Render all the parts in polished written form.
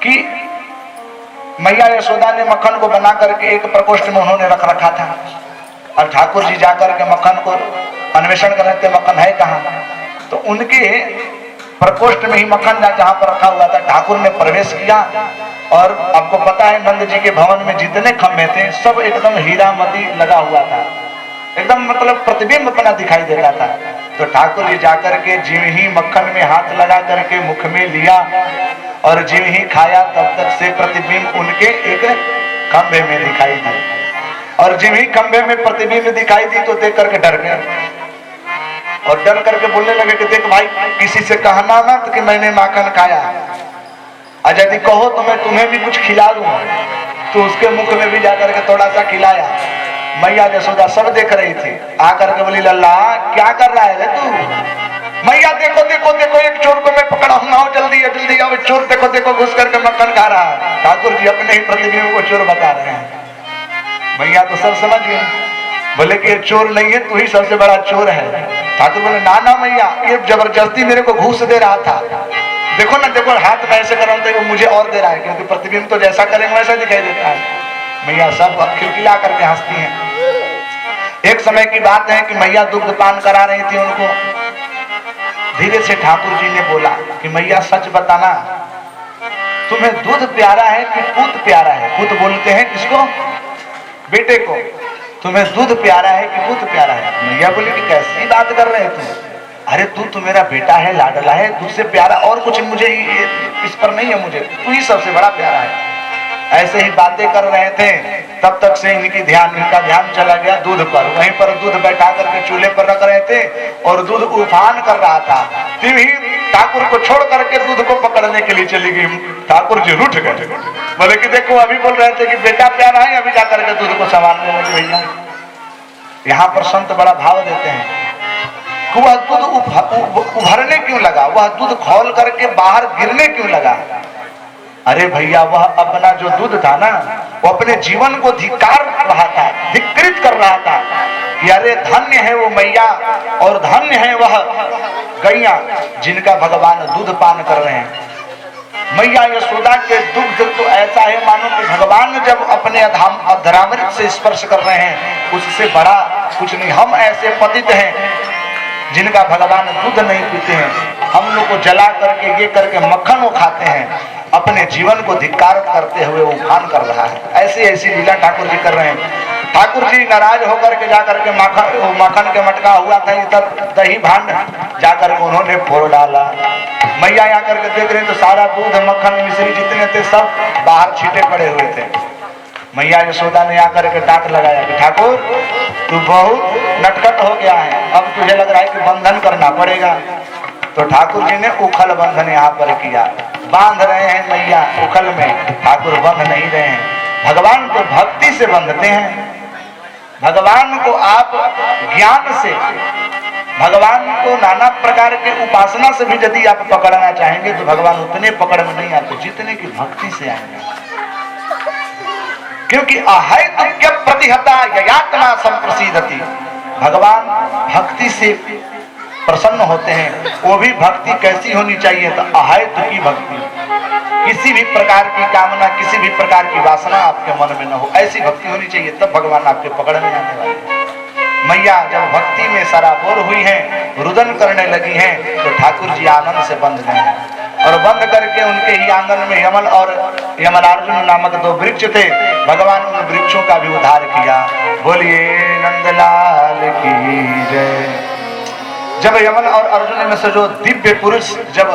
कि मैया यशोदा ने मक्खन को बना करके एक प्रकोष्ठ में उन्होंने रख रखा था और ठाकुर जी जाकर के मक्खन को अन्वेषण कर रहे थे, मक्खन है कहाँ। तो उनके प्रकोष्ठ में ही मक्खन जहाँ पर रखा हुआ था, ठाकुर ने प्रवेश किया और आपको पता है नंद जी के भवन में जितने खम्भे थे सब एकदम हीरा मोती लगा हुआ था, एकदम मतलब प्रतिबिंब अपना दिखाई देता था। तो ठाकुर जी जाकर के जिम ही मक्खन में हाथ लगा करके मुख में लिया और जिम ही खाया, तब तक से प्रतिबिंब उनके एक खंभे में दिखाई दी और जिम ही खंभे में प्रतिबिंब दिखाई दी तो देख करके डर गए और डर करके बोलने लगे कि देख भाई, किसी से कहना मत कि मैंने माखन खाया, और यदि कहो तो मैं तुम्हें भी कुछ खिला दूं। तो उसके मुख में भी जाकर के थोड़ा सा खिलाया। मैया यशोदा सब देख रही थी, आकर के बोली लल्ला क्या कर रहा है रे तू। मैया देखो देखो देखो, एक चोर को मैं पकड़ा हूं, आओ जल्दी जल्दी आओ, चोर देखो देखो घुस करके मक्खन खा रहा है। ठाकुर जी अपने ही प्रतिबिंब को चोर बता रहे हैं। मैया तो सब समझ गए, बोले कि ये चोर नहीं है, तू ही सबसे बड़ा चोर है। ठाकुर बोले ना ना मैया, ये जबरदस्ती मेरे को घूस दे रहा था, देखो ना देखो, हाथ में ऐसे कर रहा हूं तो वो मुझे और दे रहा है, क्योंकि प्रतिबिंब तो जैसा करेंगे वैसा दिखाई देता है। मैया सब खिलखिला करके हंसती हैं। एक समय की बात है कि मैया दुग्ध पान करा रही थी उनको। धीरे से ठाकुर जी ने बोला कि मैया सच बताना, तुम्हें दूध प्यारा है कि पूत प्यारा है। पूत बोलते हैं किसको, बेटे को। तुम्हें दूध प्यारा है कि पूत प्यारा है। मैया बोली कि कैसी बात कर रहे तुम, अरे तू तो मेरा बेटा है, लाडला है, तुझसे प्यारा और कुछ मुझे इस पर नहीं है, मुझे तू ही सबसे बड़ा प्यारा है। ऐसे ही बातें कर रहे थे, तब तक से इनका ध्यान चला गया दूध पर। वहीं पर दूध बैठा करके चूल्हे पर रख रहे थे और दूध उफान कर रहा था। ही ठाकुर को छोड़ करके दूध को पकड़ने के लिए चली गई। ठाकुर जी रूठ गए, बोले कि देखो अभी बोल रहे थे कि बेटा प्यारा है, अभी जाकर के दूध को संभालने लगे। भैया यहाँ पर संत बड़ा भाव देते हैं, वह दूध उभरने क्यों लगा, वह दूध खौल करके बाहर गिरने क्यों लगा। अरे भैया वह अपना जो दूध था ना, वो अपने जीवन को धिक्कार रहा था, धिक्कृत कर रहा था कि अरे धन्य है वो मैया और धन्य है वह गैया जिनका भगवान दूध पान कर रहे हैं। मैया यशोदा के दुग्ध तो ऐसा है मानो कि भगवान जब अपने अधरामृत से स्पर्श कर रहे हैं, उससे बड़ा कुछ नहीं। हम ऐसे पतित हैं जिनका भगवान दूध नहीं पीते हैं, हम लोग को जला करके ये करके मक्खन वो खाते हैं, अपने जीवन को धिक्कार करते हुए उफान कर रहा है। ऐसी ऐसी लीला ठाकुर जी कर रहे हैं। ठाकुर जी नाराज होकर के जाकर के माखन के मटका हुआ था इधर दही भांड, जाकर के उन्होंने फोड़ डाला। मैया यहाँ करके देख रहे तो सारा दूध मक्खन मिश्री जितने थे सब बाहर छींटे पड़े हुए थे। मैया यशोदा ने आकर के डांट लगाया कि ठाकुर तू बहुत नटखट हो गया है, अब तुझे लग रहा है कि बंधन करना पड़ेगा। तो ठाकुर जी ने उखल बंधन यहाँ पर किया, बांध रहे हैं मैया उखल में, ठाकुर बंध नहीं रहे हैं। भगवान को भक्ति से बंधते हैं। भगवान को आप ज्ञान से, भगवान को नाना प्रकार के उपासना से भी यदि आप पकड़ना चाहेंगे तो भगवान उतने पकड़ में नहीं आते जितने की भक्ति से आएंगे। क्योंकि अहैतुक्य प्रतिहता ययात्मा संप्रसिद्धति, भगवान भक्ति से प्रसन्न होते हैं। वो भी भक्ति कैसी होनी चाहिए, तो अहैतु की भक्ति, किसी भी प्रकार की कामना, किसी भी प्रकार की वासना आपके मन में न हो, ऐसी भक्ति होनी चाहिए, तब भगवान आपके पकड़ में आने वाले हैं। मैया जब भक्ति में सराबोर हुई हैं, रुदन करने लगी हैं, तो ठाकुर जी आनंद से बंध गए हैं और बंद करके उनके ही आंगन में यमल और यमलार्जुन नामक दो वृक्ष थे, भगवान उन वृक्षों का भी उद्धार किया। बोलिए नंदलाल की जय। जब यमन और अर्जुन में से जो दिव्य पुरुष जब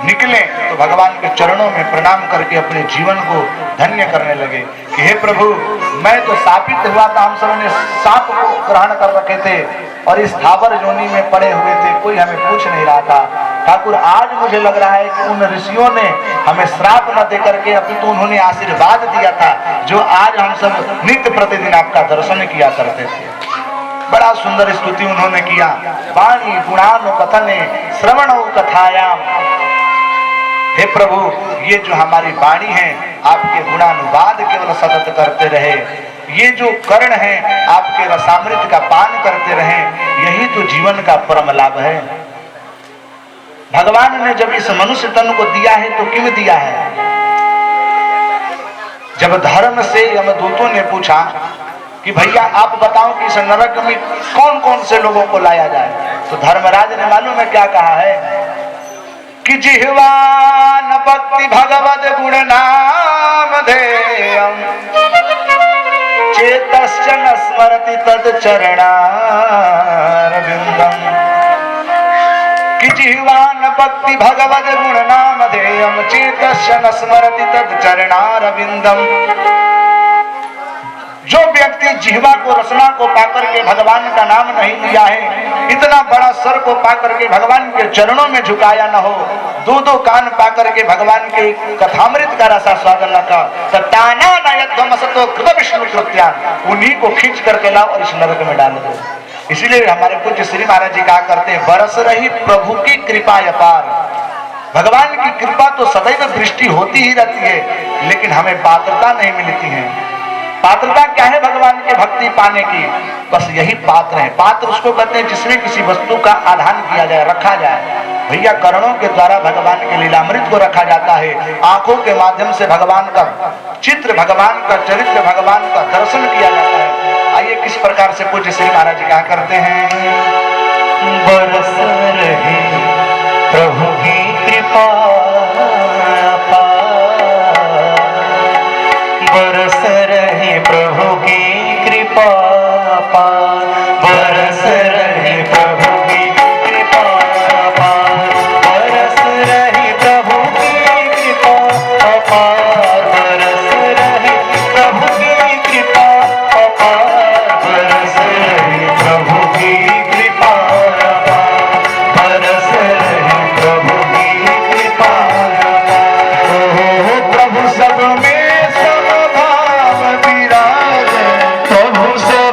निकले तो भगवान के चरणों में प्रणाम करके अपने जीवन को धन्य करने लगे कि हे प्रभु, मैं तो शापित हुआ था, हम सब ने सांप को ग्रहण कर रखे थे और इस स्थावर योनि में पड़े हुए थे, कोई हमें पूछ नहीं रहा था। ठाकुर आज मुझे लग रहा है कि उन ऋषियों ने हमें श्राप न दे करके अपितु उन्होंने आशीर्वाद दिया था, जो आज हम सब नित्य प्रतिदिन आपका दर्शन किया करते थे। बड़ा सुंदर स्तुति उन्होंने किया। वाणी गुणानु कथने श्रवण कथायाम, हे प्रभु ये जो हमारी वाणी है आपके गुणानुवाद केवल सतत करते रहे, ये जो कर्ण है आपके रसामृत का पान करते रहे, यही तो जीवन का परम लाभ है। भगवान ने जब इस मनुष्य तन को दिया है तो क्यों दिया है? जब धर्म से यमदूतों ने पूछा कि भैया आप बताओ कि इस नरक में कौन कौन से लोगों को लाया जाए, तो धर्मराज ने मालूम है क्या कहा है कि जिह्वान भक्ति भगवद गुण नाम धेयम् चेतश्च न स्मरति तद चरणारविंदम्। कि जिह्वान भक्ति भगवद गुण नाम धेयम् चेतश्च न स्मरति तद चरणारविंदम्। जो व्यक्ति जिह्वा को रसना को पाकर के भगवान का नाम नहीं लिया है, इतना बड़ा सर को पाकर के भगवान के चरणों में झुकाया न हो, दो दो कान पाकर के भगवान के कथामृत का रसा स्वाद न का, ताना नयध्वमसतो कृत विष्णु कृत्यान, उन्हीं को खींच करके लाओ और इस नरक में डाल दो। इसीलिए हमारे पूज्य श्री महाराज जी कहा करते हैं, बरस रही प्रभु की कृपा अपार। भगवान की कृपा तो सदैव दृष्टि होती ही रहती है, लेकिन हमें पात्रता नहीं मिलती है। पात्रता क्या है भगवान के भक्ति पाने की? बस यही पात्र है। पात्र उसको कहते हैं जिसमें किसी वस्तु का आधान किया जाए, रखा जाए। भैया कर्णों के द्वारा भगवान के लीलामृत को रखा जाता है, आंखों के माध्यम से भगवान का चित्र, भगवान का चरित्र, भगवान का दर्शन किया जाता है। आइए किस प्रकार से पूज्य श्री महाराज जी क्या करते हैं। बरस रहे प्रभु की कृपा, बरस रहे प्रभु की कृपा, बरस रहे प्रभु की कृपा, बरस रहे प्रभु की कृपा, बरस रहे प्रभु की कृपा, बरस रहे प्रभु की कृपा, बरस रहे प्रभु की कृपा। प्रभु सब में प्रभु से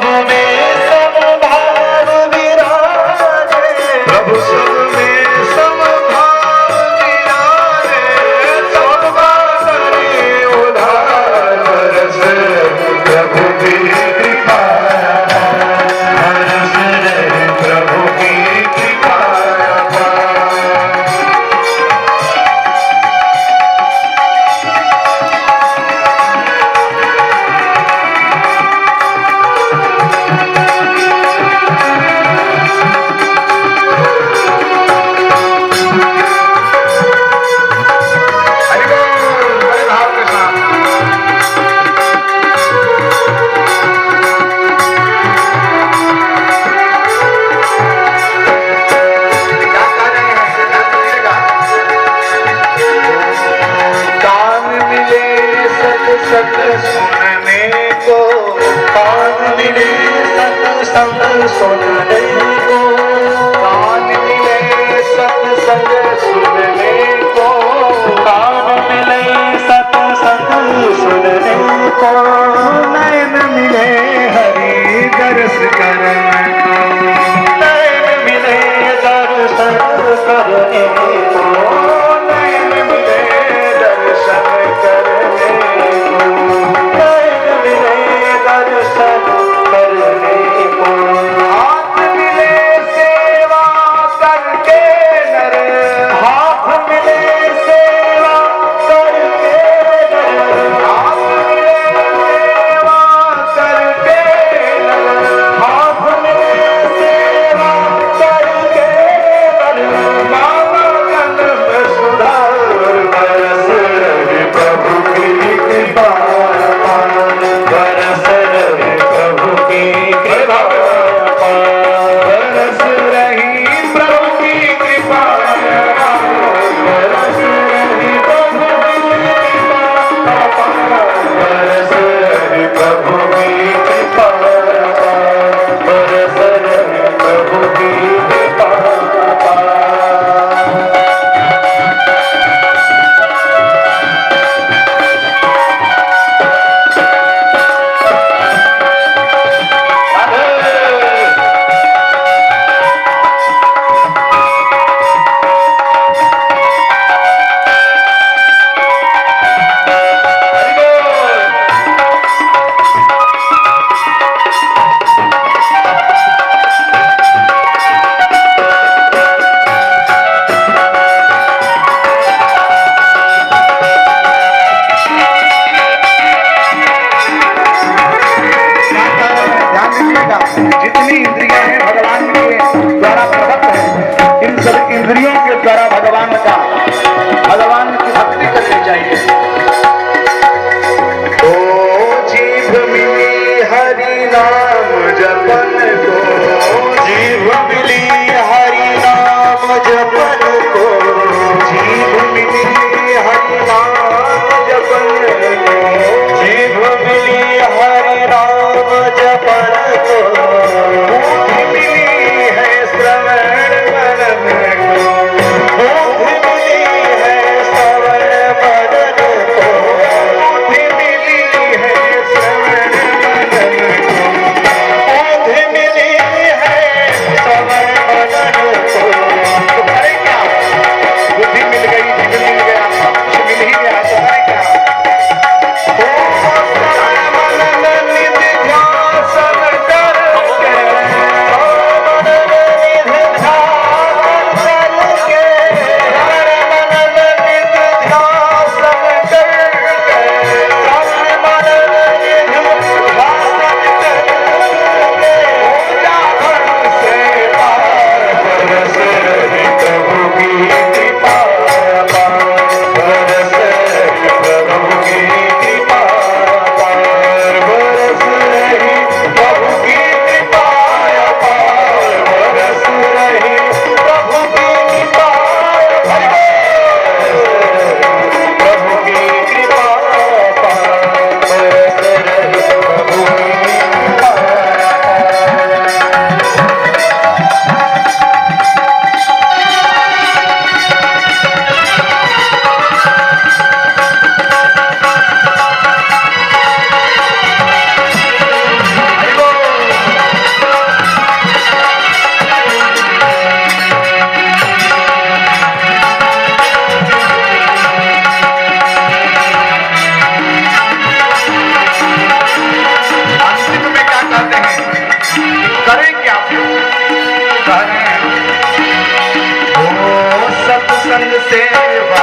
सेवा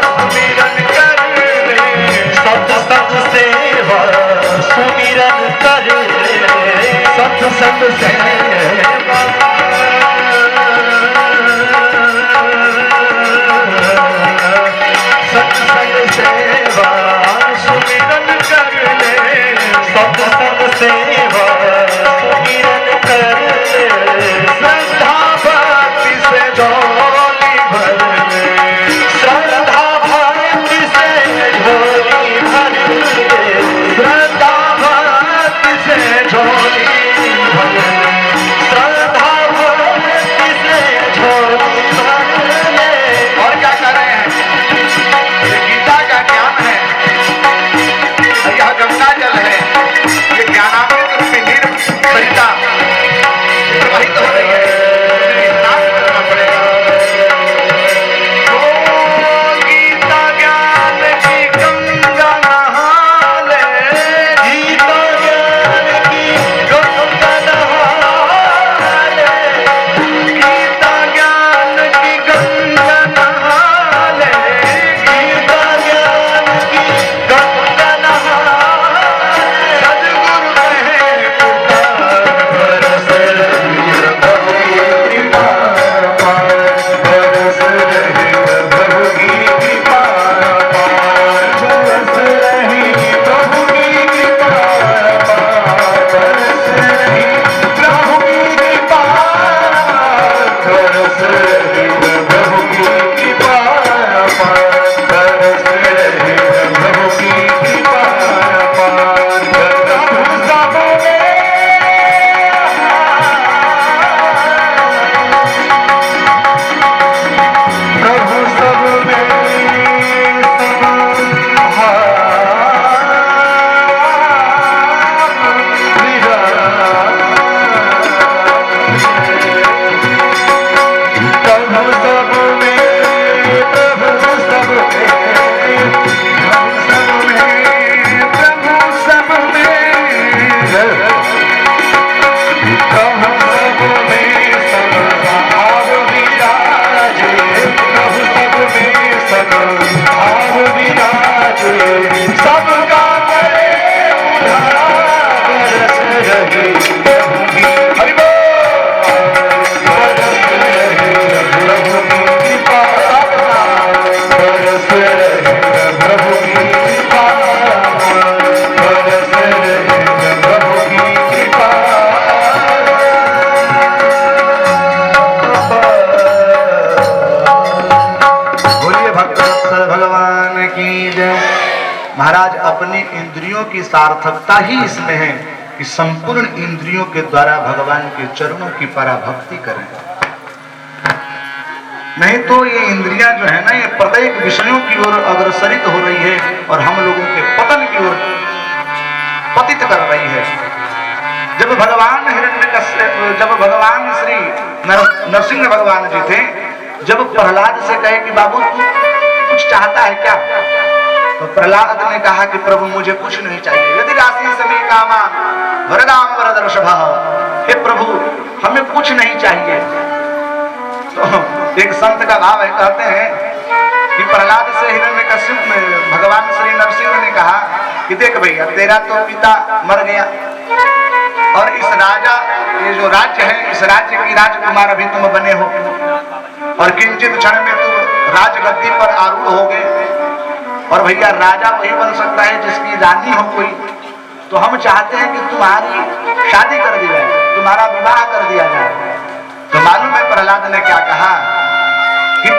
सुमिरन कर ले, सत्संग सेवा सुमिरन कर ले, सत्संग सेवा सत्संग सेवा सुमिरन कर ले, सत्संग सेवा सुमिरन कर ले, श्रद्धा भक्ति से झोली भर ले, श्रद्धा भक्ति से झोली भर ले, श्रद्धा भक्ति से झोली भर ले, श्रद्धा भक्ति से झोली भर ले। और क्या कर रहे हैं? ये गीता का ज्ञान है, यह गंगा जल है, ये ज्ञानामृत रूपी नीर सरिता प्रवाहित हो रही है, स्नान करना पड़ेगा। ओ गीता ज्ञान की गंगा नहा ले, गीता ज्ञान की गंगा नहा ले, गीता ज्ञान की गंगा नहा ले, गीता ज्ञान की गंगा नहा ले, सद्गुरु कहे बरस रही प्रभु की कृपा पार, बरस रही प्रभु की कृपा पार, बरस रही प्रभु की कृपा पार, बरस रही प्रभु की कृपा, बरस रही प्रभु की कृपा पार, बरस रही प्रभु की कृपा पार, प्रभु सब में प्रभु सब में प्रभु सब में, प्रभु सब में, प्रभु सब में, प्रभु सब में सब भाव विराजे, प्रभु सब में सब भाव विराजे, सबका करे उधार, बरस रही प्रभु की हरि बोल, बरस रही प्रभु की कृपा, बरस रही प्रभु की कृपा, बरस रही प्रभु की कृपा। बोलिए भक्तवत्सल भगवान की जय। महाराज, अपनी इंद्रियों की सार्थकता ही इसमें है कि संपूर्ण इंद्रियों के द्वारा भगवान के चरणों की पराभक्ति करें। नहीं तो ये इंद्रियां जो है ना, ये प्रत्येक विषयों की ओर अग्रसरित हो रही है और हम लोगों के पतन की ओर पतित कर रही है। जब भगवान जब भगवान श्री नरसिंह भगवान जी थे, जब प्रहलाद से कहे कि बाबू तू कुछ चाहता है क्या, तो प्रहलाद ने कहा कि प्रभु मुझे कुछ नहीं चाहिए, यदि राशि समय कामा वरदाम वरद ऋषभः, हे प्रभु हमें कुछ नहीं चाहिए। तो एक संत का भाव है, कहते हैं कि प्रहलाद से हिरण्यकश्यप में भगवान श्री नरसिंह ने कहा कि देख भैया, तेरा तो पिता मर गया और इस राजा, ये जो राज्य है, इस राज्य की राजकुमार अभी तुम बने हो और किंचित क्षण में तुम राजगद्दी पर आरूढ़ हो गए। और भैया, राजा वही बन सकता है जिसकी रानी हो कोई। तो हम चाहते हैं कि तुम्हारी शादी कर दी जाए, तुम्हारा विवाह कर दिया जाए। तो मालूम है प्रहलाद ने क्या कहा कि